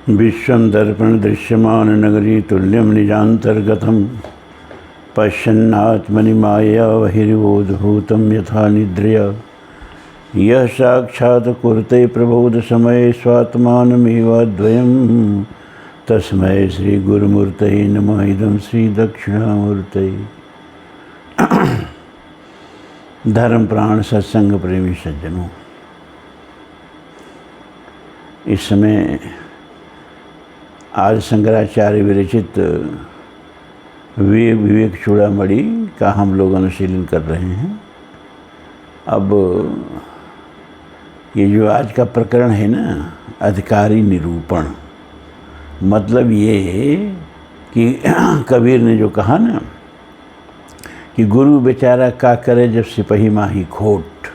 विश्वं दर्पण दृश्यमान नगरी तुल्यं निजान्तर्गतं पश्यन्नात्मनि माया बहिर्बोधभूतं यथा निद्रया यः साक्षात् कुरुते प्रबोध समय स्वात्मानमेवाद्वयं तस्मै श्री गुरुमूर्तये नमः। इदं श्री दक्षिणामूर्तये। धर्म प्राण सत्संग प्रेमी सज्जनों, इस समय आज शंकराचार्य विरचित विवेक चूड़ामणि का हम लोग अनुशीलन कर रहे हैं। अब ये जो आज का प्रकरण है ना, अधिकारी निरूपण, मतलब ये कि कबीर ने जो कहा ना कि गुरु बेचारा का करे जब सिपही माही खोट।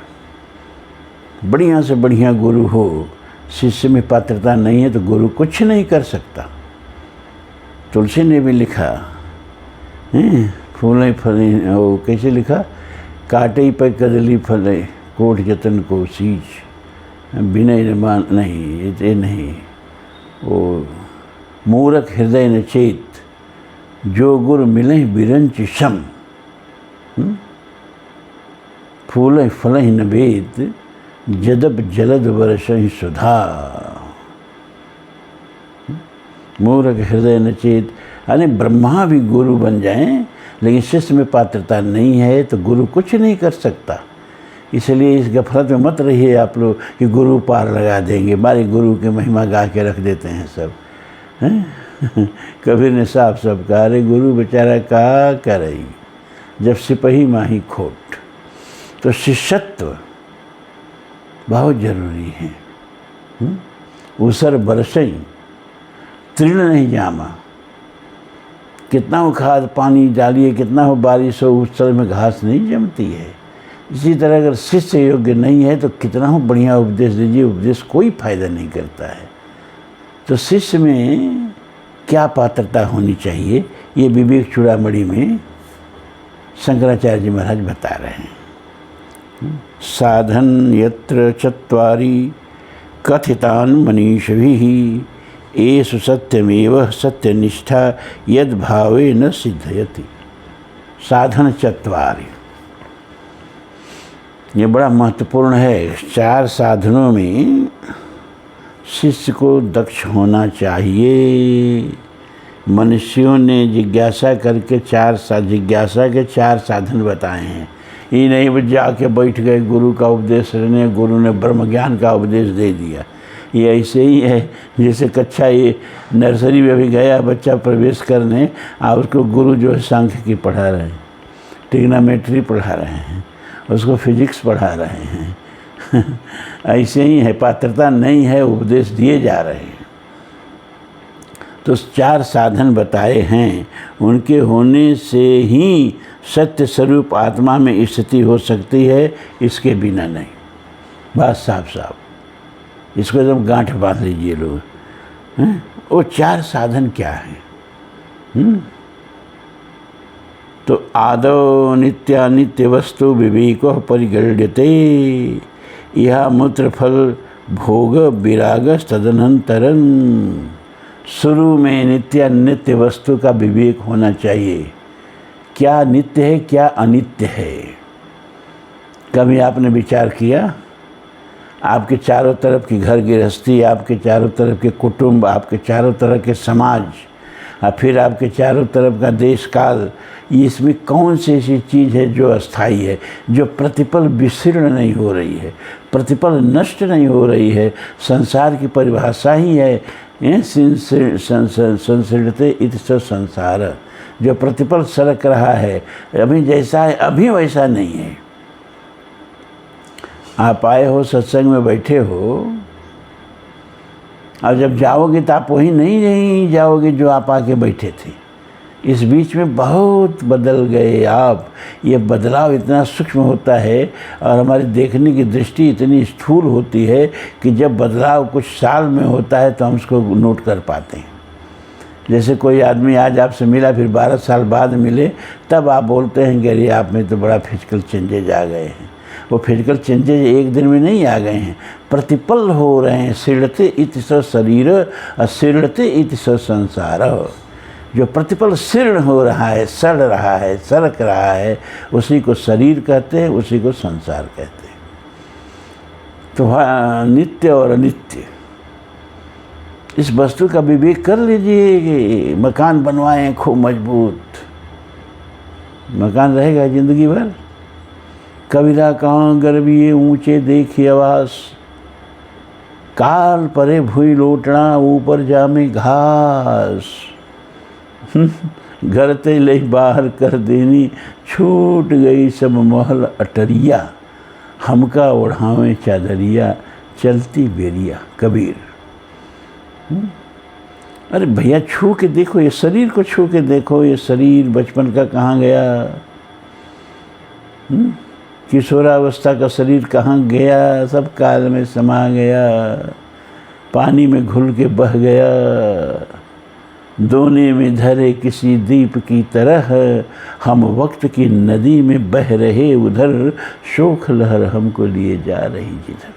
बढ़िया से बढ़िया गुरु हो, शिष्य में पात्रता नहीं है तो गुरु कुछ नहीं कर सकता। तुलसी ने भी लिखा फूलें फले, वो कैसे लिखा, काटे पे कदली फले कोट जतन को सींच विनय मान नहीं, ये नहीं, वो मूरख हृदय न चेत जो गुरु मिले बिरंच शम, फूलें फलें न वेद जदब जलद वर्षहि सुधा। मूर्ख हृदय न चेत, यानी ब्रह्मा भी गुरु बन जाएं लेकिन शिष्य में पात्रता नहीं है तो गुरु कुछ नहीं कर सकता। इसलिए इस गफलत में मत रहिए आप लोग कि गुरु पार लगा देंगे, हमारे गुरु की महिमा गा के रख देते हैं सब हैं। कबीर ने साफ साफ कहा, अरे गुरु बेचारा का करे जब सिपही माही खोट। तो शिष्यत्व बहुत जरूरी है। उसर बरसई तृण नहीं जामा, कितना हो खाद पानी डालिए, कितना हो बारिश हो, उस स्थल में घास नहीं जमती है। इसी तरह अगर शिष्य योग्य नहीं है तो कितना हो बढ़िया उपदेश दीजिए, उपदेश कोई फायदा नहीं करता है। तो शिष्य में क्या पात्रता होनी चाहिए, ये विवेक चूड़ामणि में शंकराचार्य जी महाराज बता रहे हैं। साधन यत्र चत्वारि कथितान् मनीषिभिः एषु सत्यमेव सत्यनिष्ठा यद भावे न सिद्धयति। साधन चत्वारि, ये बड़ा महत्वपूर्ण है। 4 साधनों में शिष्य को दक्ष होना चाहिए। मनुष्यों ने जिज्ञासा करके जिज्ञासा के 4 साधन बताए हैं। ये नहीं वो जाके बैठ गए गुरु का उपदेश लेने, गुरु ने ब्रह्म ज्ञान का उपदेश दे दिया। ये ऐसे ही है जैसे कक्षा ये नर्सरी में भी गया बच्चा प्रवेश करने, और उसको गुरु जो है सांख्यिकी पढ़ा रहे हैं, ट्रिग्नोमेट्री पढ़ा रहे हैं, उसको फिजिक्स पढ़ा रहे हैं। ऐसे ही है, पात्रता नहीं है, उपदेश दिए जा रहे हैं। तो 4 साधन बताए हैं, उनके होने से ही सत्य स्वरूप आत्मा में स्थिति हो सकती है, इसके बिना नहीं। बात साफ साफ, इसको एकदम गांठ बांध लीजिए लोग। वो 4 साधन क्या है? तो आदौ नित्यानित्य वस्तु विवेको परिगण्यते यह मूत्रफल भोग विराग तदनंतरन। शुरू में नित्य वस्तु का विवेक होना चाहिए। क्या नित्य है, क्या अनित्य है। कभी आपने विचार किया? आपके चारों तरफ की घर गृहस्थी, आपके चारों तरफ के कुटुंब, आपके चारों तरफ के समाज, और फिर आपके चारों तरफ का देश काल, इसमें कौन सी ऐसी चीज़ है जो अस्थाई है, जो प्रतिपल विशीर्ण नहीं हो रही है, प्रतिपल नष्ट नहीं हो रही है। संसार की परिभाषा ही है संसृणते इति स संसार, जो प्रतिपल सरक रहा है, अभी जैसा है अभी वैसा नहीं है। आप आए हो, सत्संग में बैठे हो, और जब जाओगे तो आप वही नहीं जाओगे जो आप आके बैठे थे। इस बीच में बहुत बदल गए आप। ये बदलाव इतना सूक्ष्म होता है और हमारी देखने की दृष्टि इतनी स्थूल होती है कि जब बदलाव कुछ साल में होता है तो हम उसको नोट कर पाते हैं। जैसे कोई आदमी आज आपसे मिला, फिर 12 साल बाद मिले, तब आप बोलते हैं कि अरे आप में तो बड़ा फिजिकल चेंजेज आ गए हैं। वो फिजिकल चेंजेज एक दिन में नहीं आ गए हैं, प्रतिपल हो रहे हैं। सीढ़ते इति स शरीर अशीर्णते इति स संसार। जो प्रतिपल शीर्ण हो रहा है, सड़ रहा है, सरक रहा है, उसी को शरीर कहते हैं, उसी को संसार कहते हैं। तो नित्य और अनित्य, इस वस्तु का विवेक कर लीजिए कि मकान बनवाएं खूब मजबूत, मकान रहेगा जिंदगी भर। कबीरा कहाँ गर्विये ऊंचे देखिए आवास, काल परे भूई लोटना ऊपर जामे घास। घर ते ले बाहर कर देनी, छूट गई सब महल अटरिया, हमका ओढ़ावे चादरिया, चलती बेरिया। कबीर। अरे भैया छू के देखो, ये शरीर को छू के देखो, ये शरीर बचपन का कहाँ गया, किशोरावस्था का शरीर कहाँ गया, सब काल में समा गया, पानी में घुल के बह गया, दोने में धरे किसी दीप की तरह, हम वक्त की नदी में बह रहे उधर, शोक लहर हमको लिए जा रही जिधर।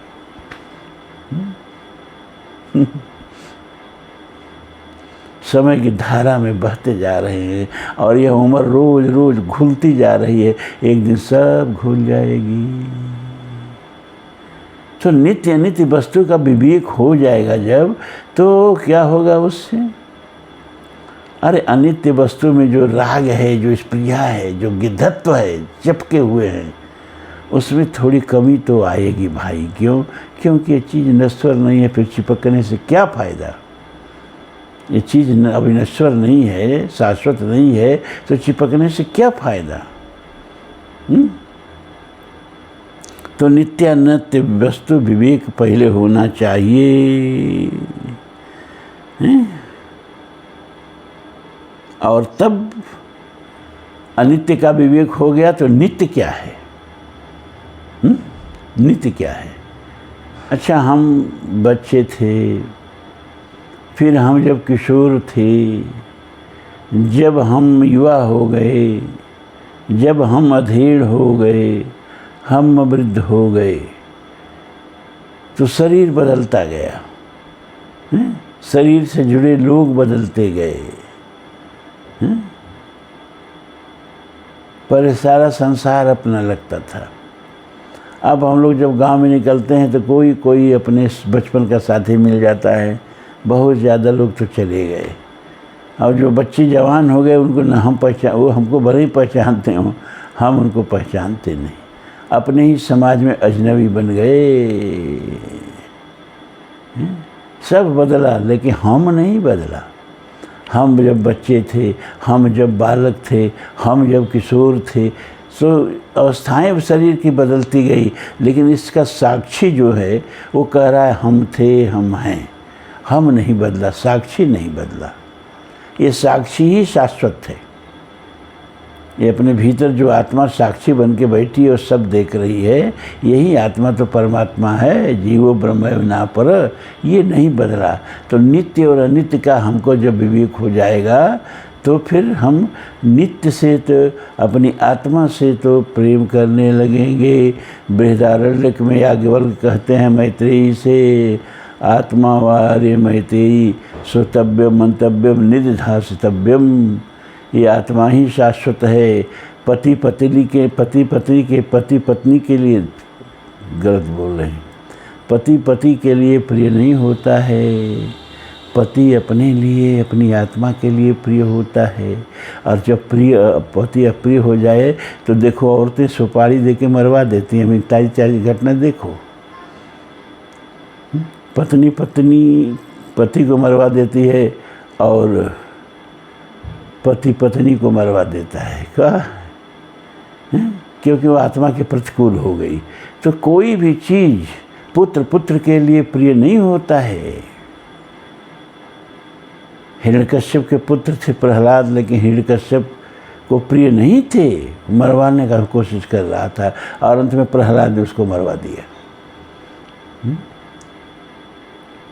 समय की धारा में बहते जा रहे हैं और यह उम्र रोज रोज घुलती जा रही है, एक दिन सब घुल जाएगी। तो नित्य अनित्य वस्तु का विवेक हो जाएगा जब, तो क्या होगा उससे? अरे अनित्य वस्तु में जो राग है, जो स्प्रिया है, जो गिद्धत्व है, चिपके हुए हैं, उसमें थोड़ी कमी तो आएगी भाई। क्यों? क्योंकि ये चीज़ नश्वर नहीं है, फिर चिपकने से क्या फ़ायदा। ये चीज़ अभी नश्वर नहीं है, शाश्वत नहीं है, तो चिपकने से क्या फ़ायदा। तो नित्यानित्य वस्तु विवेक पहले होना चाहिए, और तब अनित्य का विवेक हो गया तो नित्य क्या है, नित्य क्या है। अच्छा, हम बच्चे थे, फिर हम जब किशोर थे, जब हम युवा हो गए, जब हम अधेड़ हो गए, हम वृद्ध हो गए, तो शरीर बदलता गया, शरीर से जुड़े लोग बदलते गए, पर सारा संसार अपना लगता था। अब हम लोग जब गांव में निकलते हैं तो कोई कोई अपने बचपन का साथी मिल जाता है, बहुत ज़्यादा लोग तो चले गए। और जो बच्चे जवान हो गए उनको न हम पहचान, वो हमको भले ही पहचानते हों, हम उनको पहचानते नहीं, अपने ही समाज में अजनबी बन गए। सब बदला लेकिन हम नहीं बदला। हम जब बच्चे थे, हम जब बालक थे, हम जब किशोर थे, तो अवस्थाएं शरीर की बदलती गई, लेकिन इसका साक्षी जो है वो कह रहा है हम थे, हम हैं। हम नहीं बदला, साक्षी नहीं बदला। ये साक्षी ही शाश्वत है। ये अपने भीतर जो आत्मा साक्षी बन के बैठी है और सब देख रही है, यही आत्मा तो परमात्मा है, जीवो ब्रह्म ना पर, ये नहीं बदला। तो नित्य और अनित्य का हमको जब विवेक हो जाएगा तो फिर हम नित्य से तो अपनी आत्मा से तो प्रेम करने लगेंगे। बृहदारण्यक में याज्ञवल्क्य कहते हैं मैत्रेयी से, आत्मा वार्य मैत्रेयी श्रोतव्यम मंतव्यम निधिध्यासितव्यम। ये आत्मा ही शाश्वत है। पति पत्नी के पति पत्नी के लिए गलत बोल रहे हैं, पति पति के लिए प्रिय नहीं होता है, पति अपने लिए, अपनी आत्मा के लिए प्रिय होता है। और जब पति अप्रिय हो जाए तो देखो, औरतें सुपारी देके मरवा देती हैं। ताज़ी घटना देखो, पत्नी पति को मरवा देती है और पति पत्नी को मरवा देता है। क्या? क्योंकि वो आत्मा के प्रतिकूल हो गई। तो कोई भी चीज़ पुत्र के लिए प्रिय नहीं होता है। हिरण्यकश्यप के पुत्र थे प्रहलाद, लेकिन हिरण्यकश्यप को प्रिय नहीं थे, मरवाने का कोशिश कर रहा था और अंत में प्रहलाद ने उसको मरवा दिया।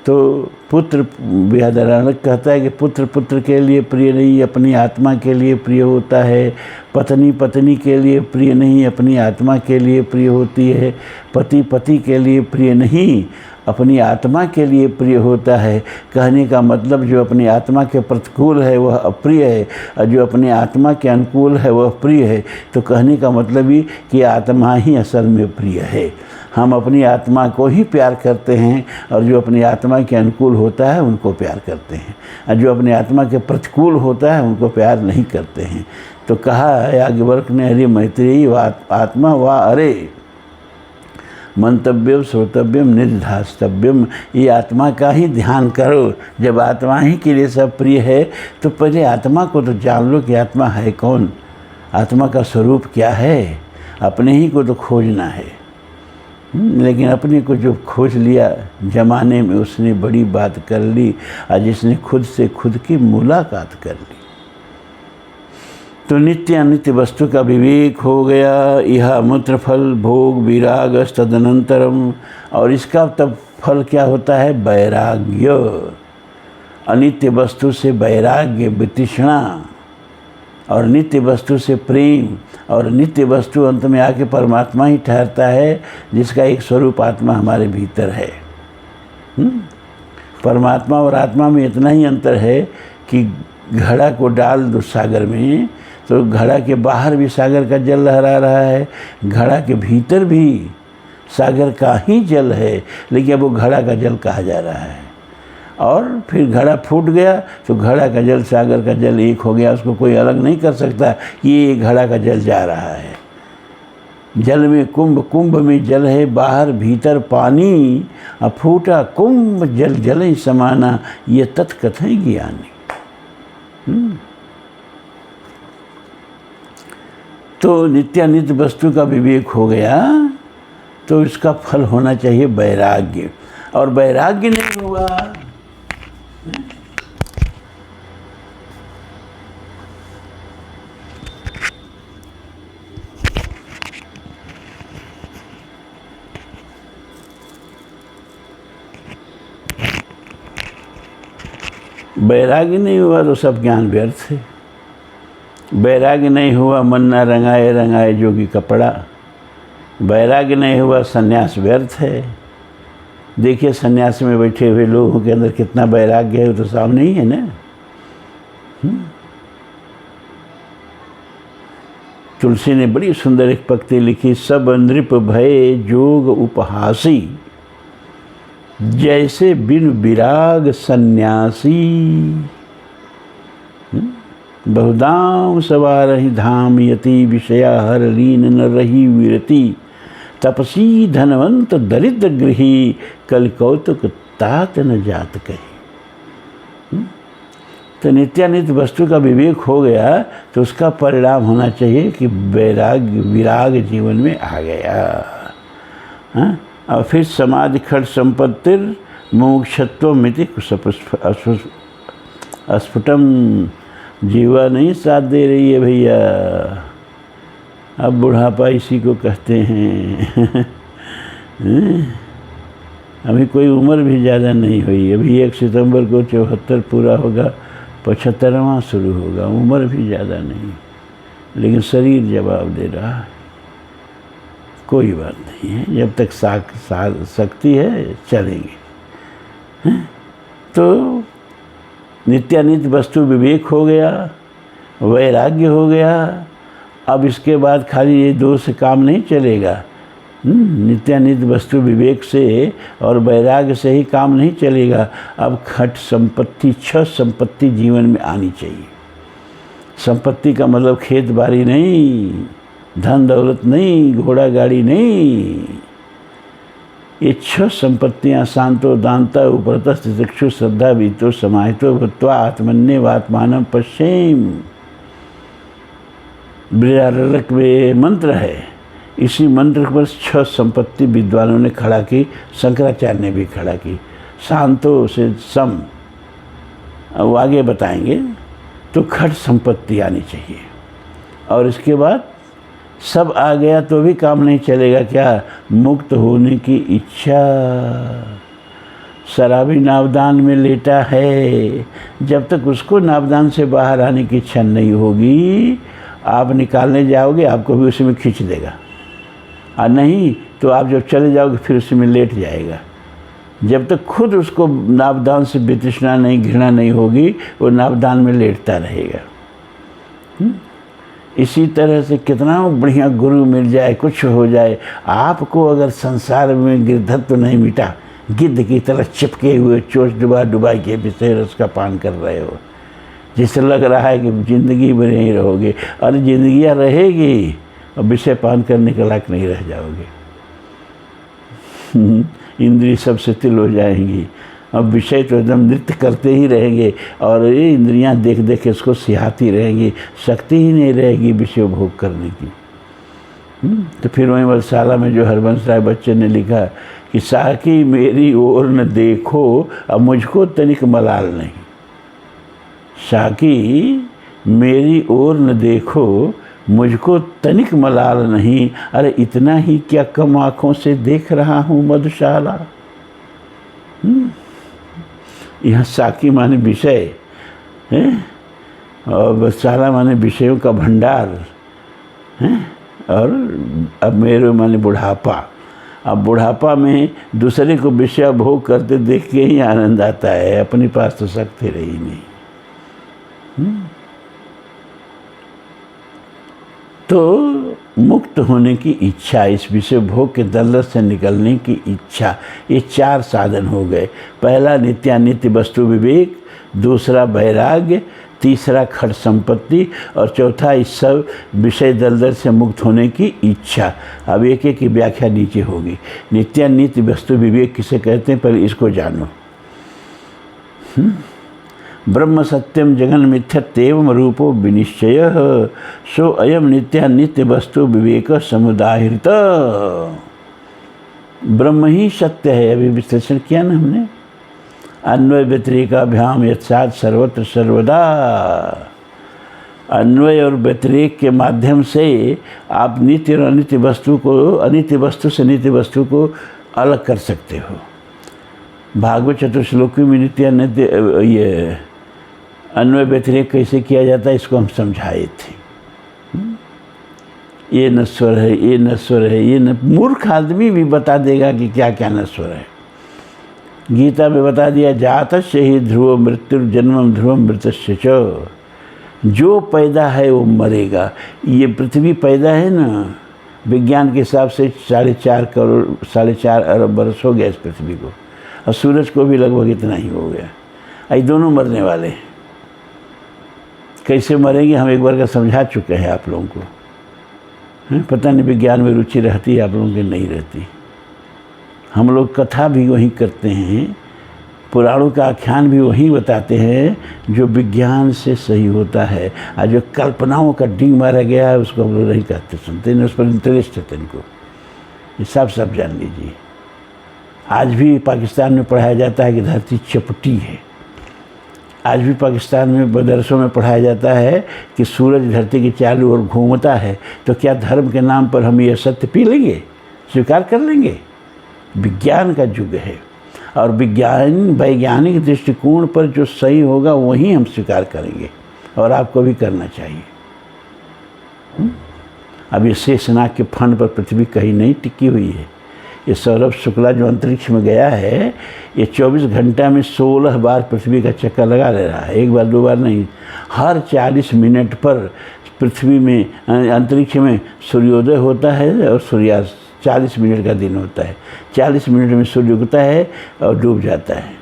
तो पुत्र बृहदारण्यक कहता है कि पुत्र पुत्र के लिए प्रिय नहीं, अपनी आत्मा के लिए प्रिय होता है। पत्नी पत्नी के लिए प्रिय नहीं, अपनी आत्मा के लिए प्रिय होती है। पति पति के लिए प्रिय नहीं, अपनी आत्मा के लिए प्रिय होता है। कहने का मतलब जो अपनी आत्मा के प्रतिकूल है वह अप्रिय है, और जो अपनी आत्मा के अनुकूल है वह प्रिय है। तो कहने का मतलब ही कि आत्मा ही असल में प्रिय है। हम अपनी आत्मा को ही प्यार करते हैं, और जो अपनी आत्मा के अनुकूल होता है उनको प्यार करते हैं, और जो अपनी आत्मा के प्रतिकूल होता है उनको प्यार नहीं करते हैं। तो कहा याज्ञवल्क्य ने, हरि मैत्रेयी आत्मा वा अरे मंतव्यम श्रोतव्यम निर्धास्तव्यम, ये आत्मा का ही ध्यान करो। जब आत्मा ही के लिए सब प्रिय है तो पहले आत्मा को तो जान लो कि आत्मा है कौन, आत्मा का स्वरूप क्या है। अपने ही को तो खोजना है, लेकिन अपने को जो खोज लिया जमाने में उसने बड़ी बात कर ली, और जिसने खुद से खुद की मुलाकात कर ली। तो नित्य अनित्य वस्तु का विवेक हो गया। यह मूत्र फल भोग विराग तदनंतरम, और इसका तब फल क्या होता है? वैराग्य। अनित्य वस्तु से वैराग्य, वितृष्णा, और नित्य वस्तु से प्रेम, और नित्य वस्तु अंत में आके परमात्मा ही ठहरता है, जिसका एक स्वरूप आत्मा हमारे भीतर है। परमात्मा और आत्मा में इतना ही अंतर है कि घड़ा को डाल दो सागर में तो घड़ा के बाहर भी सागर का जल लहरा रहा है, घड़ा के भीतर भी सागर का ही जल है, लेकिन अब वो घड़ा का जल कहा जा रहा है। और फिर घड़ा फूट गया तो घड़ा का जल सागर का जल एक हो गया, उसको कोई अलग नहीं कर सकता कि ये घड़ा का जल जा रहा है। जल में कुंभ, कुंभ में जल है, बाहर भीतर पानी, अब फूटा कुंभ जल जल ही समाना, ये तत्कथय ज्ञानी। तो नित्यानित्य वस्तु का विवेक हो गया तो इसका फल होना चाहिए वैराग्य, और वैराग्य नहीं हुआ वैराग्य नहीं हुआ तो सब ज्ञान व्यर्थ है। वैराग्य नहीं हुआ मन न रंगाए रंगाए जोगी कपड़ा, वैराग्य नहीं हुआ सन्यास व्यर्थ है। देखिए सन्यास में बैठे हुए लोगों के अंदर कितना वैराग्य है, वो तो सामने ही है ना। तुलसी ने बड़ी सुंदर एक पंक्ति लिखी, सब नृप भय जोग उपहासी, जैसे बिन विराग सन्यासी। बहुधाम सवारहि धाम यति, विषया हर लीन न रही विरति। तपसी धनवंत दरिद्र गृही, कल कौतुक तात न जात कही। तो नित्यानित्य वस्तु का विवेक हो गया तो उसका परिणाम होना चाहिए कि विराग जीवन में आ गया। और फिर समाधि खट संपत्तिर मोक्षत्व मिति अस्फुटम, जीवा नहीं साथ दे रही है भैया। अब बुढ़ापा इसी को कहते हैं। अभी कोई उम्र भी ज़्यादा नहीं हुई, अभी 1 सितंबर को 74 पूरा होगा, 75वां शुरू होगा। उम्र भी ज़्यादा नहीं, लेकिन शरीर जवाब दे रहा है। कोई बात नहीं है, जब तक शक्ति है चलेंगे। तो नित्यानित्य वस्तु विवेक हो गया, वैराग्य हो गया। अब इसके बाद खाली ये दो से काम नहीं चलेगा। नित्यानित्य वस्तु विवेक से और वैराग्य से ही काम नहीं चलेगा। अब खट संपत्ति, 6 संपत्ति जीवन में आनी चाहिए। संपत्ति का मतलब खेत बाड़ी नहीं, धन दौलत नहीं, घोड़ा गाड़ी नहीं। ये 6 संपत्तियाँ शांतो दानता उपरत स्थितिक्षु श्रद्धा वीतो समाहितो भूत्वा आत्मन्यवात्मानं पश्येम। बृहदारण्यक में मंत्र है, इसी मंत्र पर 6 संपत्ति विद्वानों ने खड़ा की, शंकराचार्य ने भी खड़ा की। शांतो से सम, वो आगे बताएंगे। तो खट संपत्ति आनी चाहिए, और इसके बाद सब आ गया तो भी काम नहीं चलेगा। क्या? मुक्त होने की इच्छा। शराबी नावदान में लेटा है। जब तक उसको नावदान से बाहर आने की इच्छा नहीं होगी, आप निकालने जाओगे आपको भी उसी में खींच देगा, और नहीं तो आप जब चले जाओगे फिर उसी में लेट जाएगा। जब तक खुद उसको नावदान से वितृष्णा नहीं, घृणा नहीं होगी, वो नावदान में लेटता रहेगा। इसी तरह से कितना बढ़िया गुरु मिल जाए, कुछ हो जाए, आपको अगर संसार में गिरधत्व नहीं मिटा, गिद्ध की तरह चिपके हुए चोच डुबा डुबा के विषय रस का पान कर रहे हो, जिससे लग रहा है कि ज़िंदगी में नहीं रहोगे, और ज़िंदगियाँ रहेगी और विषय पान करने के लायक नहीं रह जाओगे। इंद्रिय सब शिथिल हो जाएंगी, अब विषय तो एकदम नृत्य करते ही रहेंगे, और ये इंद्रियां देख देख के इसको सिहाती रहेंगी, शक्ति ही नहीं रहेगी विषय भोग करने की। तो फिर वहीं वलशाला में जो हरबंस राय बच्चन ने लिखा कि साकी मेरी ओर न देखो अब मुझको तनिक मलाल नहीं, साकी मेरी ओर न देखो मुझको तनिक मलाल नहीं, अरे इतना ही क्या कम आँखों से देख रहा हूँ मधुशाला। यहाँ साकी माने विषय है, और वलशाला माने विषयों का भंडार है, और अब मेरे माने बुढ़ापा। अब बुढ़ापा में दूसरे को विषय भोग करते देख के ही आनंद आता है, अपने पास तो शक्ति रही नहीं। तो मुक्त होने की इच्छा, इस विषय भोग के दलदल से निकलने की इच्छा, ये 4 साधन हो गए। पहला नित्यानित्य वस्तु विवेक, दूसरा वैराग्य, तीसरा खट संपत्ति, और चौथा इस सब विषय दलदल से मुक्त होने की इच्छा। अब एक एक की व्याख्या नीचे होगी। नित्यानित्य वस्तु विवेक किसे कहते हैं, पहले इसको जानो। ब्रह्म सत्यम जगन मिथ्यत्वेवं रूपो विनिश्चयः सो अयम नित्यानित्य वस्तु विवेक समुदाहृत। ब्रह्म ही सत्य है, अभी विश्लेषण किया ना हमने। अन्वय व्यतिरेकाभ्याम यत्सात् सर्वत्र सर्वदा। अन्वय और व्यतिरेक के माध्यम से आप नित्य और अनित्य वस्तु को, अनित्य वस्तु से नित्य वस्तु को अलग कर सकते हो। भागवत चतुश्लोकी में नित्य अनित्य ये अन्वय व्यतिरेक कैसे किया जाता है, इसको हम समझाए थे। ये नश्वर है, ये नश्वर है, ये मूर्ख आदमी भी बता देगा कि क्या क्या नश्वर है। गीता में बता दिया, जातस्य ही ध्रुव मृत्यु जन्मम ध्रुवम मृतस्य च। जो पैदा है वो मरेगा। ये पृथ्वी पैदा है ना, विज्ञान के हिसाब से 4.5 करोड़ 4.5 अरब वर्ष हो गया इस पृथ्वी को, और सूरज को भी लगभग इतना ही हो गया। ये दोनों मरने वाले हैं। कैसे मरेंगे हम एक बार का समझा चुके हैं आप लोगों को। पता नहीं विज्ञान में रुचि रहती है आप लोगों की, नहीं रहती। हम लोग कथा भी वही करते हैं, पुराणों का आख्यान भी वही बताते हैं जो विज्ञान से सही होता है, और जो कल्पनाओं का डिंग मारा गया है उसको हम लोग नहीं कहते, सुनते नहीं, उस पर इंटरेस्ट है इनको। ये सब जान लीजिए। आज भी पाकिस्तान में पढ़ाया जाता है कि धरती चपटी है। आज भी पाकिस्तान में मदरसों में पढ़ाया जाता है कि सूरज धरती के चारों ओर घूमता है। तो क्या धर्म के नाम पर हम ये सत्य पी लेंगे, स्वीकार कर लेंगे? विज्ञान का युग है, और वैज्ञानिक दृष्टिकोण पर जो सही होगा वही हम स्वीकार करेंगे, और आपको भी करना चाहिए। अब ये शेषनाग के फंड पर पृथ्वी कहीं नहीं टिकी हुई है। ये सौरभ शुक्ला जो अंतरिक्ष में गया है, ये 24 घंटा में 16 बार पृथ्वी का चक्कर लगा ले रहा है। एक बार 2 बार नहीं, हर 40 मिनट पर पृथ्वी में, अंतरिक्ष में सूर्योदय होता है और सूर्यास्त। 40 मिनट का दिन होता है, 40 मिनट में सूर्य उगता है और डूब जाता है।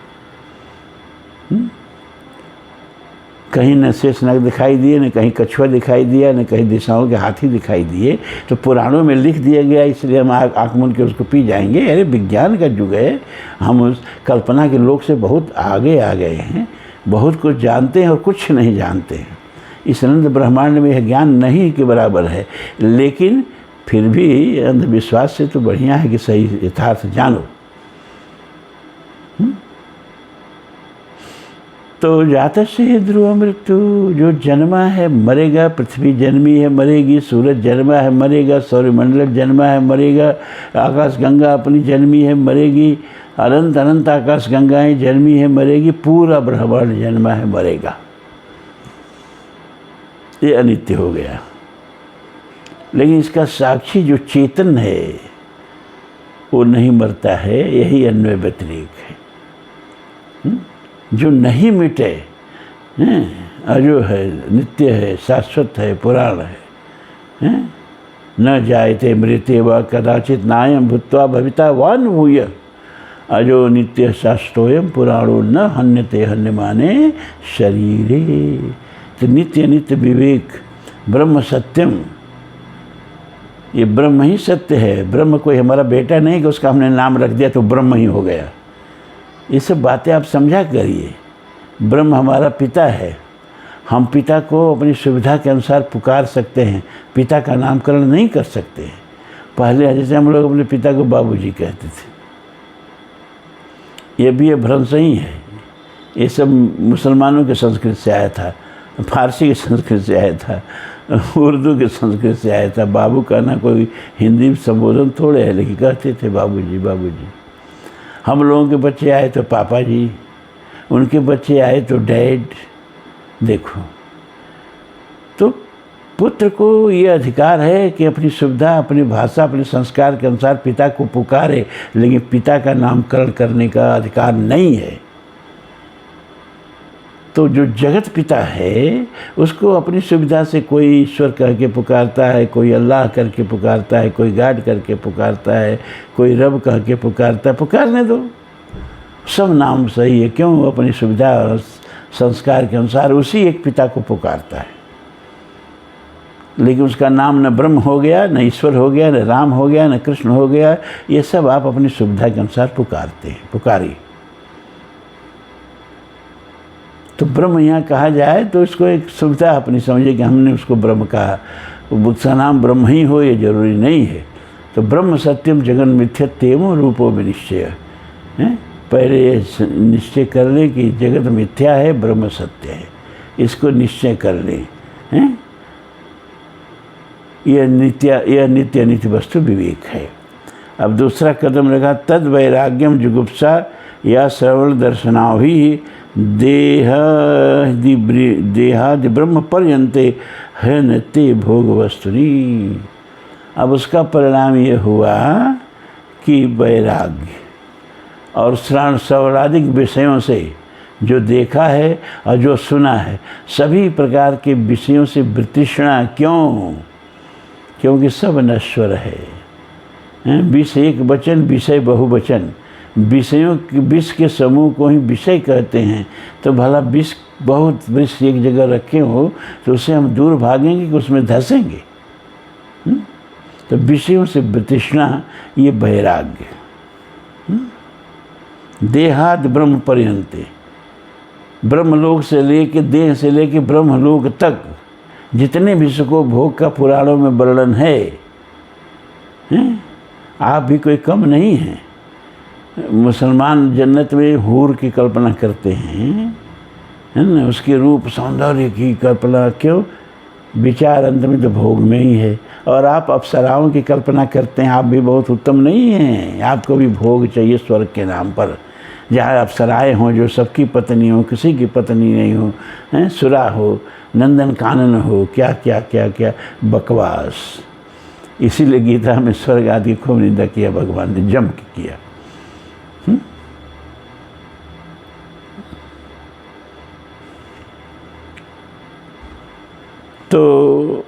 कहीं न शेषनाग दिखाई दिए, न कहीं कछुआ दिखाई दिया, न कहीं दिशाओं के हाथी दिखाई दिए। तो पुराणों में लिख दिया गया, इसलिए हम आँख मूंद के उसको पी जाएंगे। अरे विज्ञान का युग है, हम उस कल्पना के लोग से बहुत आगे आ गए हैं, बहुत कुछ जानते हैं और कुछ नहीं जानते हैं। इस अनंत ब्रह्मांड में यह ज्ञान नहीं के बराबर है, लेकिन फिर भी अंधविश्वास से तो बढ़िया है कि सही यथार्थ जानो। तो जातस्य ही ध्रुव मृत्यु, जो जन्मा है मरेगा। पृथ्वी जन्मी है मरेगी, सूरज जन्मा है मरेगा, सौरमंडल जन्मा है मरेगा, आकाश गंगा अपनी जन्मी है मरेगी, अनंत अनंत आकाश गंगाएं जन्मी है मरेगी, पूरा ब्रह्मांड जन्मा है मरेगा, ये अनित्य हो गया। लेकिन इसका साक्षी जो चेतन है वो नहीं मरता है, यही अन्वय व्यतिरेक है। जो नहीं मिटे, अजो है, नित्य है, शाश्वत है, पुराण है, न जायते मृत्य व कदाचित नायम भूत्वा भविता वान भूय अजो नित्य शाश्वतोयम पुराणो न हन्यते हन्यमाने शरीरे। तो नित्य नित्य विवेक, ब्रह्म सत्यम, ये ब्रह्म ही सत्य है। ब्रह्म कोई हमारा बेटा नहीं कि उसका हमने नाम रख दिया तो ब्रह्म ही हो गया। ये सब बातें आप समझा करिए। ब्रह्म हमारा पिता है, हम पिता को अपनी सुविधा के अनुसार पुकार सकते हैं, पिता का नामकरण नहीं कर सकते हैं। पहले जैसे हम लोग अपने पिता को बाबूजी कहते थे, ये भी भ्रंश ही है। ये सब मुसलमानों के संस्कृत से आया था, फारसी के संस्कृत से आया था, उर्दू के संस्कृत से आया था। बाबू कहना कोई हिंदी संबोधन थोड़े है, लेकिन कहते थे बाबूजी बाबूजी। हम लोगों के बच्चे आए तो पापा जी, उनके बच्चे आए तो डैड। देखो, तो पुत्र को ये अधिकार है कि अपनी सुविधा, अपनी भाषा, अपने संस्कार के अनुसार पिता को पुकारे, लेकिन पिता का नामकरण करने का अधिकार नहीं है। तो जो जगत पिता है उसको अपनी सुविधा से कोई ईश्वर कह के पुकारता है, कोई अल्लाह करके पुकारता है, कोई गाड करके पुकारता है, कोई रब कह के पुकारता है। पुकारने दो, सब नाम सही है। क्यों? अपनी सुविधा और संस्कार के अनुसार उसी एक पिता को पुकारता है। लेकिन उसका नाम न ब्रह्म हो गया, न ईश्वर हो गया, न राम हो गया, न कृष्ण हो गया। ये सब आप अपनी सुविधा के अनुसार पुकारते हैं, पुकारिए। तो ब्रह्म यहाँ कहा जाए तो इसको एक सुविधा अपनी समझिए कि हमने उसको ब्रह्म कहा। उसका नाम ब्रह्म ही हो ये जरूरी नहीं है। तो ब्रह्म सत्यम जगन मिथ्यत्वेमो रूपो विनिश्चय है। पहले ये निश्चय कर ले कि जगत मिथ्या है, ब्रह्म सत्य है, इसको निश्चय कर ले हैं। यह नित्य नित्य वस्तु विवेक है। अब दूसरा कदम लगा, तद वैराग्यम जुगुप्सा या श्रवण दर्शनाव ही देहादि ब्रह्म पर्यन्ते है नित्य भोग वस्तुनी। अब उसका परिणाम ये हुआ कि वैराग्य और श्रवणादिक विषयों से जो देखा है और जो सुना है, सभी प्रकार के विषयों से वितृष्णा। क्यों? क्योंकि सब नश्वर है। विष एक वचन, विषय बहुवचन। विषयों के विष के समूह को ही विषय कहते हैं। तो भला विष, बहुत विष एक जगह रखे हो तो उससे हम दूर भागेंगे कि उसमें धंसेंगे? तो विषयों से वितृष्णा, ये वैराग्य। देहाद ब्रह्म पर्यन्ते, ब्रह्मलोक से लेके, देह से लेके ब्रह्मलोक तक जितने भी सुखों भोग का पुराणों में वर्णन है, आप भी कोई कम नहीं हैं। मुसलमान जन्नत में हूर की कल्पना करते हैं, है ना, उसके रूप सौंदर्य की कल्पना। क्यों? विचार अंत में तो भोग में ही है। और आप अप्सराओं की कल्पना करते हैं, आप भी बहुत उत्तम नहीं हैं। आपको भी भोग चाहिए स्वर्ग के नाम पर, जहाँ अप्सराएँ हों जो सबकी पत्नी हो, किसी की पत्नी नहीं हो, हैं, सुरा हो, नंदन कानन हो, क्या क्या क्या क्या बकवास। इसीलिए गीता में स्वर्ग आदि की खूब निंदा किया भगवान ने, जम के किया। तो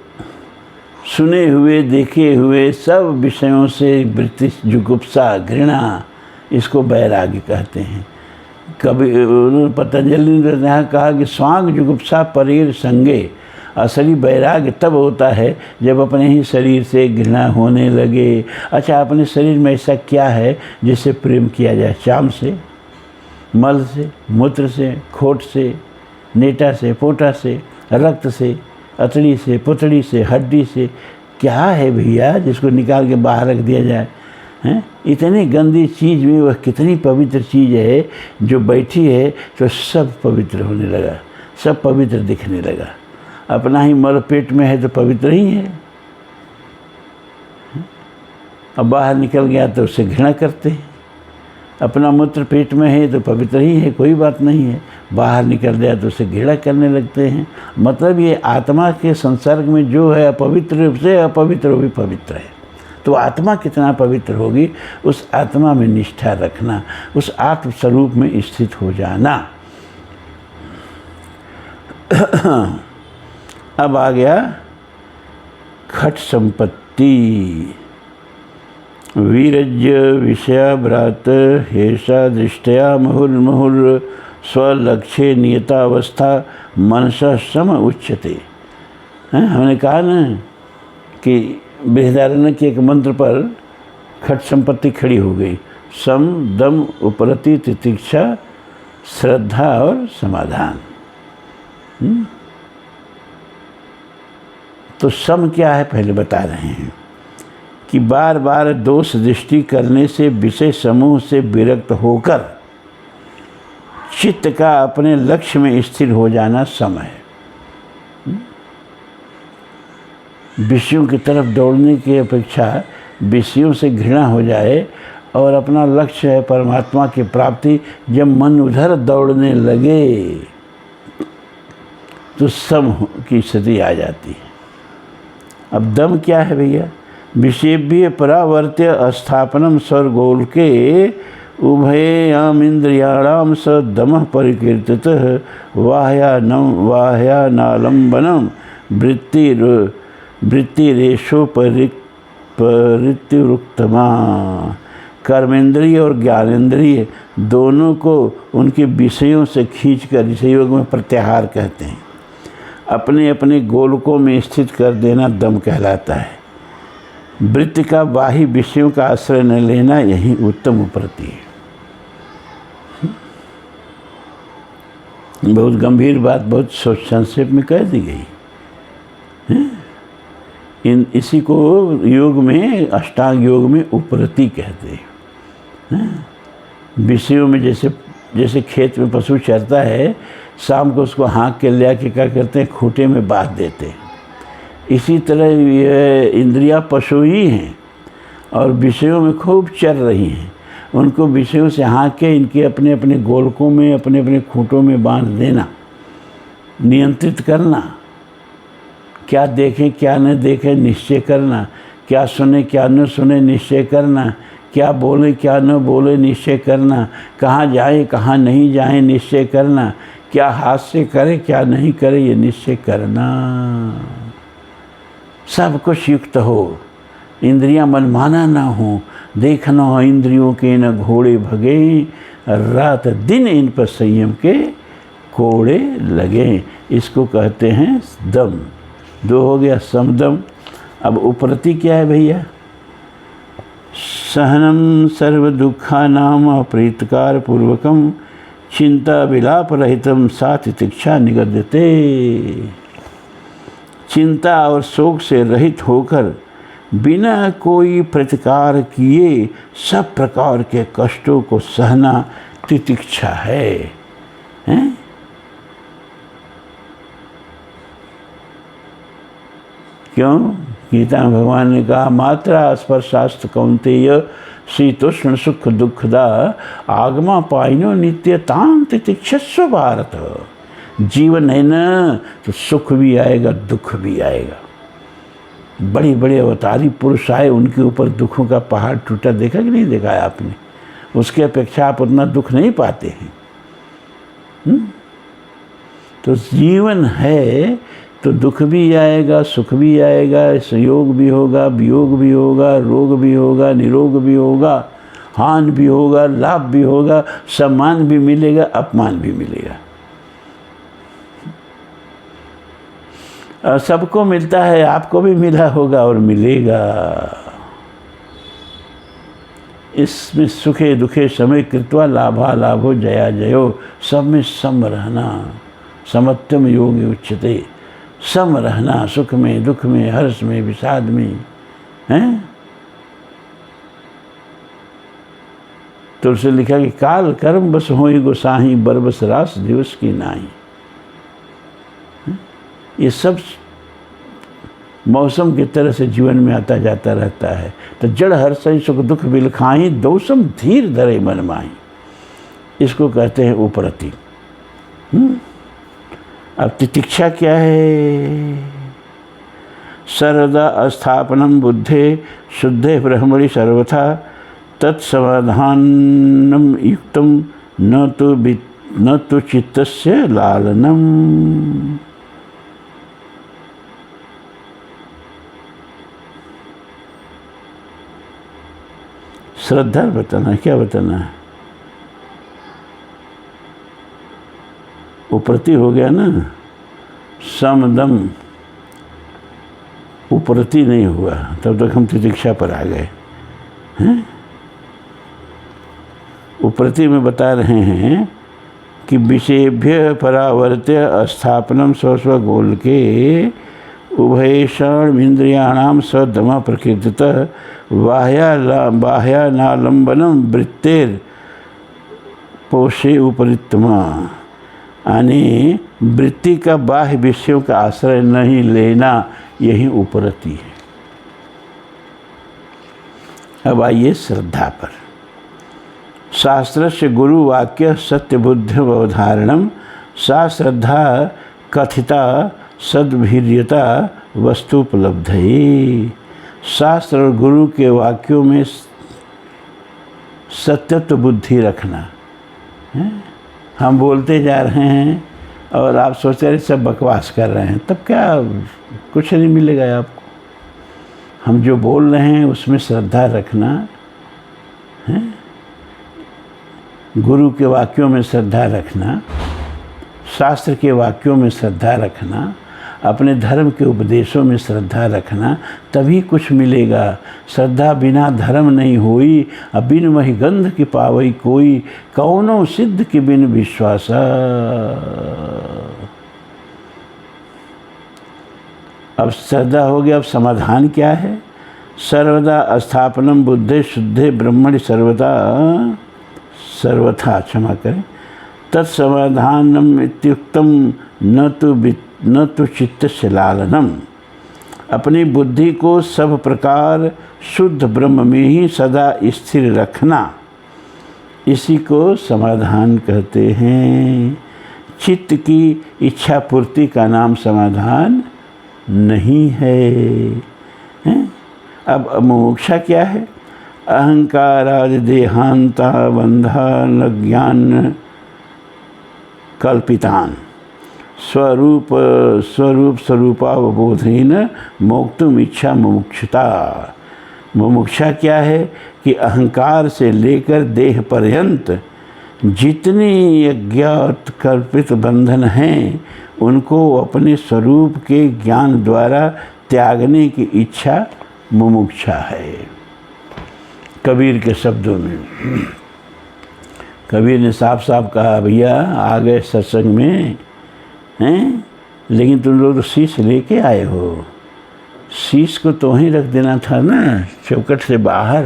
सुने हुए, देखे हुए सब विषयों से वृत्ति, जुगुप्सा, घृणा, इसको वैराग्य कहते हैं। कभी पतंजलि ने यहाँ कहा कि स्वांग जुगुप्सा परेर संगे। असली वैराग्य तब होता है जब अपने ही शरीर से घृणा होने लगे। अच्छा, अपने शरीर में ऐसा क्या है जिससे प्रेम किया जाए? चाम से, मल से, मूत्र से, खोट से, नेटा से, पोटा से, रक्त से, अतड़ी से, पुतड़ी से, हड्डी से, क्या है भैया जिसको निकाल के बाहर रख दिया जाए? हैं? इतनी गंदी चीज़ में वह कितनी पवित्र चीज़ है जो बैठी है तो सब पवित्र होने लगा, सब पवित्र दिखने लगा। अपना ही मल पेट में है तो पवित्र ही है। अब बाहर निकल गया तो उससे घृणा करते हैं। अपना मूत्र पेट में है तो पवित्र ही है, कोई बात नहीं है, बाहर निकल गया तो उसे घृणा करने लगते हैं। मतलब ये आत्मा के संसर्ग में जो है अपवित्र से अपवित्र वो भी पवित्र है। तो आत्मा कितना पवित्र होगी, उस आत्मा में निष्ठा रखना, उस आत्म स्वरूप में स्थित हो जाना। अब आ गया खट संपत्ति। वीरज्य विषया भ्रात हेषा दृष्टया मुहुर्मुहुर् स्वलक्ष्ये नियतावस्था मनसा सम उच्यते। हमने कहा ना कि बृहदारण्य के एक मंत्र पर खट संपत्ति खड़ी हो गई। सम दम उपरति तितिक्षा श्रद्धा और समाधान। तो सम क्या है पहले बता रहे हैं कि बार बार दोष दृष्टि करने से विषय समूह से विरक्त होकर चित्त का अपने लक्ष्य में स्थिर हो जाना सम है। विषयों की तरफ दौड़ने की अपेक्षा विषयों से घृणा हो जाए और अपना लक्ष्य है परमात्मा की प्राप्ति, जब मन उधर दौड़ने लगे तो सम की स्थिति आ जाती है। अब दम क्या है भैया? विषेभ्य परावर्त्य अस्थापनम स्वर्गोल्के उभयाम इंद्रियाणाम स दमः परिकीर्तितः वाह्यानालंबनम वृत्तिरेशो परित्युक्तमा। कर्मेंद्रिय और ज्ञानेंद्रिय दोनों को उनके विषयों से खींचकर, इसे योग में प्रत्याहार कहते हैं, अपने अपने गोलकों में स्थित कर देना दम कहलाता है। वृत्ति का बाह्य विषयों का आश्रय न लेना, यही उत्तम उपरति है। बहुत गंभीर बात बहुत संक्षेप में कह दी गई। इसी को योग में, अष्टांग योग में उपरति कहते हैं। विषयों में जैसे खेत में पशु चरता है, शाम को उसको हाँक के ले आके क्या करते हैं, खूंटे में बांध देते हैं। इसी तरह ये इंद्रियां पशु ही हैं और विषयों में खूब चर रही हैं। उनको विषयों से हाँक के इनके अपने अपने गोलकों में, अपने अपने खूंटों में बांध देना, नियंत्रित करना। क्या देखें क्या न देखें निश्चय करना, क्या सुने क्या न सुने निश्चय करना, क्या बोले क्या न बोले निश्चय करना, कहाँ जाए कहाँ नहीं जाए निश्चय करना, क्या हाथ से करे क्या नहीं करे ये निश्चय करना। सब कुछ युक्त हो, इंद्रियां मनमाना ना हो, देखना हो इंद्रियों के न घोड़े भगे, रात दिन इन पर संयम के कोड़े लगे। इसको कहते हैं दम। दो हो गया समदम। अब उपरति क्या है भैया? सहनम सर्व दुखानाम अप्रीतकार पूर्वकम चिंता विलाप रहितम सा तितिक्षा निगद्यते। चिंता और शोक से रहित होकर बिना कोई प्रतिकार किए सब प्रकार के कष्टों को सहना तितिक्षा है, हैं? क्यों? गीता में भगवान ने कहा मात्रा स्पर्शास्त्र कौन्तेय शीतोष्ण सुख दुखदा आगमा पाइनो नित्य ताम तितिक्षस्व भारत। जीवन है ना तो सुख भी आएगा दुख भी आएगा। बड़े बड़े अवतारी पुरुष आए, उनके ऊपर दुखों का पहाड़ टूटा, देखा कि नहीं देखा है आपने? उसके अपेक्षा आप उतना दुख नहीं पाते हैं। तो जीवन है तो दुख भी आएगा सुख भी आएगा, संयोग भी होगा वियोग भी होगा, रोग भी होगा निरोग भी होगा, हानि भी होगा लाभ भी होगा, सम्मान भी मिलेगा अपमान भी मिलेगा। सबको मिलता है, आपको भी मिला होगा और मिलेगा। इसमें सुखे दुखे समय कृत्वा लाभा लाभो जया जयो, सब में सम रहना, समत्वम योग उच्यते। सम रहना, सुख में दुख में हर्ष में विषाद में, हैं? तो उसे लिखा कि काल कर्म बस होई गोसाही बरबस रास दिवस की नाई। ये सब मौसम की तरह से जीवन में आता जाता रहता है। तो जड़ हर सही सुख दुख बिलखाई, दोसम धीर धरे मन माही, इसको कहते हैं उपरति। अब तितिक्षा क्या है? सर्वदा अस्थापनम बुद्धे शुद्धे ब्रह्मणि सर्वथा तत्समाधानम युक्तम न तो चित्तस्य लालनम। श्रद्धा बताना, क्या बताना है? उपरति हो गया ना, समदम उपरति नहीं हुआ, तब तक हम तितिक्षा पर आ गए हैं। उपरति में बता रहे हैं कि विषयभ्य परावर्त्य अस्थापनम स्वस्व गोल के उभयेषाण इंद्रियाणाम सदम प्रकृतितः बाह्यानालंबनम वृत्तेर पोषे उपरितमा, यानी वृत्ति का बाह्य विषयों का आश्रय नहीं लेना, यही उपरति है। अब आइए श्रद्धा पर। शास्त्रस्य गुरुवाक्य सत्यबुद्धि अवधारणम सा श्रद्धा कथिता सद्वीर्यता वस्तुपलब्धये। शास्त्र और गुरु के वाक्यों में सत्यत्व बुद्धि रखना है। हम बोलते जा रहे हैं और आप सोच रहे सब बकवास कर रहे हैं, तब क्या कुछ नहीं मिलेगा आपको। हम जो बोल रहे हैं उसमें श्रद्धा रखना है, गुरु के वाक्यों में श्रद्धा रखना, शास्त्र के वाक्यों में श्रद्धा रखना, अपने धर्म के उपदेशों में श्रद्धा रखना, तभी कुछ मिलेगा। श्रद्धा बिना धर्म नहीं होई, अब बिन वही गंध की पावई कोई, कौनो सिद्ध के बिन विश्वासा। अब श्रद्धा हो गया, अब समाधान क्या है? सर्वदा अस्थापनम बुद्धे शुद्धे ब्रह्मणि सर्वथा क्षमा करें तत्समाधानम इत्युक्तम न तो चित्त से लालनम। अपनी बुद्धि को सब प्रकार शुद्ध ब्रह्म में ही सदा स्थिर रखना, इसी को समाधान कहते हैं। चित्त की इच्छा पूर्ति का नाम समाधान नहीं है, हैं? अब मोक्षा क्या है? अहंकारादि देहांता बंधा न ज्ञान कल्पितान स्वरूपावबोधेन मोक्तुम इच्छा मुमुक्षुता। मुमुक्षा क्या है? कि अहंकार से लेकर देह पर्यंत जितनी अज्ञात कल्पित बंधन हैं उनको अपने स्वरूप के ज्ञान द्वारा त्यागने की इच्छा मुमुक्षा है। कबीर के शब्दों में कबीर ने साफ साफ कहा, भैया आ गए सत्संग में हैं, लेकिन तुम लोग तो शीश लेके आए हो, शीश को तो वहीं रख देना था ना, चौकट से बाहर।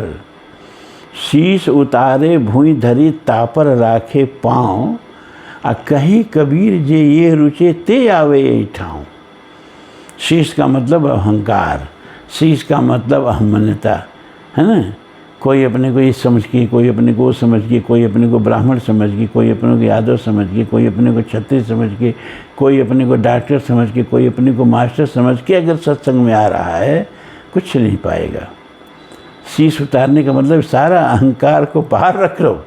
शीश उतारे भूई धरी तापर राखे पाँव, आ कहीं कबीर जे ये रुचे ते आवे ठाऊं। शीश का मतलब अहंकार, शीश का मतलब अहमन्यता, है ना। कोई अपने को ये समझ के, कोई अपने को वो समझ के, कोई अपने को ब्राह्मण समझ के, कोई अपने को यादव समझ के, कोई अपने को क्षत्रिय समझ के, कोई अपने को डॉक्टर समझ के, कोई अपने को मास्टर समझ के अगर सत्संग में आ रहा है, कुछ नहीं पाएगा। शीश उतारने का मतलब सारा अहंकार को बाहर रख लो।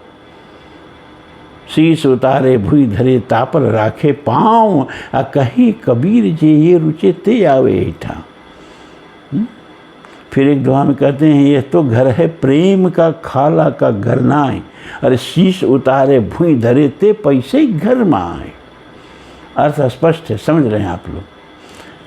शीश उतारे भूई धरे तापर राखे पाँव, आ कहीं कबीर जे ये रुचे ते आवे ईठा। फिर एक दुआ में कहते हैं, यह तो घर है प्रेम का खाला का घर नाए, अरे शीश उतारे भूई धरे ते पैसे घर में आए। अर्थ स्पष्ट है, समझ रहे हैं आप लोग।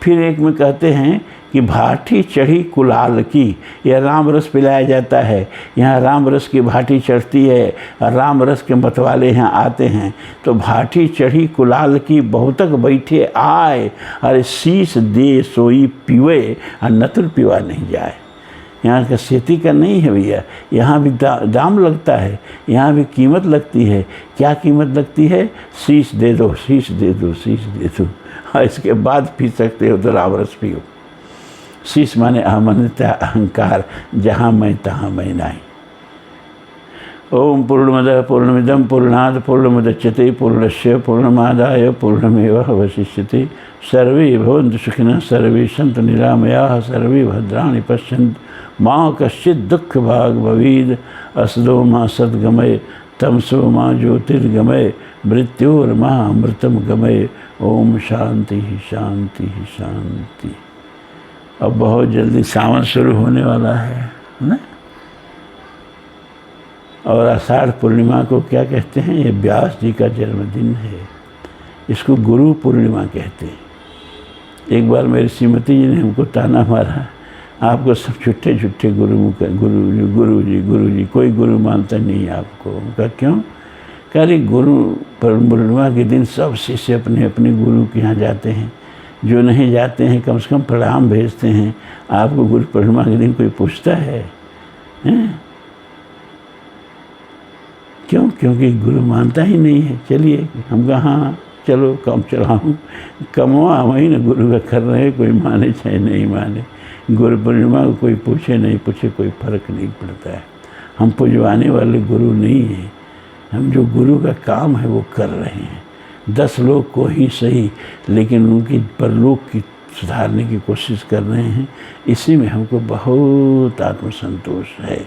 फिर एक में कहते हैं कि भाटी चढ़ी कुलाल की, यह राम रस पिलाया जाता है, यहाँ राम रस की भाटी चढ़ती है और राम रस के मतवाले यहाँ आते हैं। तो भाटी चढ़ी कुलाल की बहुतक बैठे आए, अरे शीश दे सोई पीवे और नतुर पीवा नहीं जाए। यहाँ का खेती का नहीं है भैया, यहाँ भी दाम लगता है, यहाँ भी कीमत लगती है। क्या कीमत लगती है? शीश दे दो, शीश दे दो, शीश दे दो, और इसके बाद पी सकते हो तो राम रस पियो। शीश माने अहमन्यता, अहंकार, जहाँ मैं तहाँ मैं नहीं। ओम पूर्णमदः पूर्णमिदं पूर्णात् पूर्णमुदच्यते पूर्णस्य पूर्णमादाय पूर्णमेवावशिष्यते। सर्वे भवन्तु सुखिनः, सर्वे सन्तु निरामयाः, सर्वे भद्राणि पश्यन्तु मा कश्चित् दुःखभाग् भवेत्। असतो मा सद्गमय तमसो मा ज्योतिर्गमय मृत्योर्मा अमृतं गमय। ओम शांति शांति शांति। अब बहुत जल्दी सावन शुरू होने वाला है ना। और आषाढ़ पूर्णिमा को क्या कहते हैं? ये व्यास जी का जन्मदिन है, इसको गुरु पूर्णिमा कहते हैं। एक बार मेरी श्रीमती जी ने हमको ताना मारा, आपको सब छुट्टे छुट्टे गुरु जी, कोई गुरु मानता नहीं आपको। उनका क्यों? अरे गुरु पूर्णिमा के दिन सब शिष्य अपने अपने गुरु के यहाँ जाते हैं, जो नहीं जाते हैं कम से कम प्रणाम भेजते हैं। आपको गुरु पूर्णिमा के दिन कोई पूछता है, हैं? क्यों? क्योंकि गुरु मानता ही नहीं है। चलिए हम कहाँ, चलो कम चलाऊँ, कमवा वही ना गुरु का कर रहे हैं, कोई माने चाहे नहीं माने। गुरु पूर्णिमा को कोई पूछे नहीं पूछे कोई फर्क नहीं पड़ता है। हम पुजवाने वाले गुरु नहीं हैं, हम जो गुरु का काम है वो कर रहे हैं। 10 लोग को ही सही, लेकिन उनकी परलोक की सुधारने की कोशिश कर रहे हैं। इसी में हमको बहुत आत्मसंतोष है।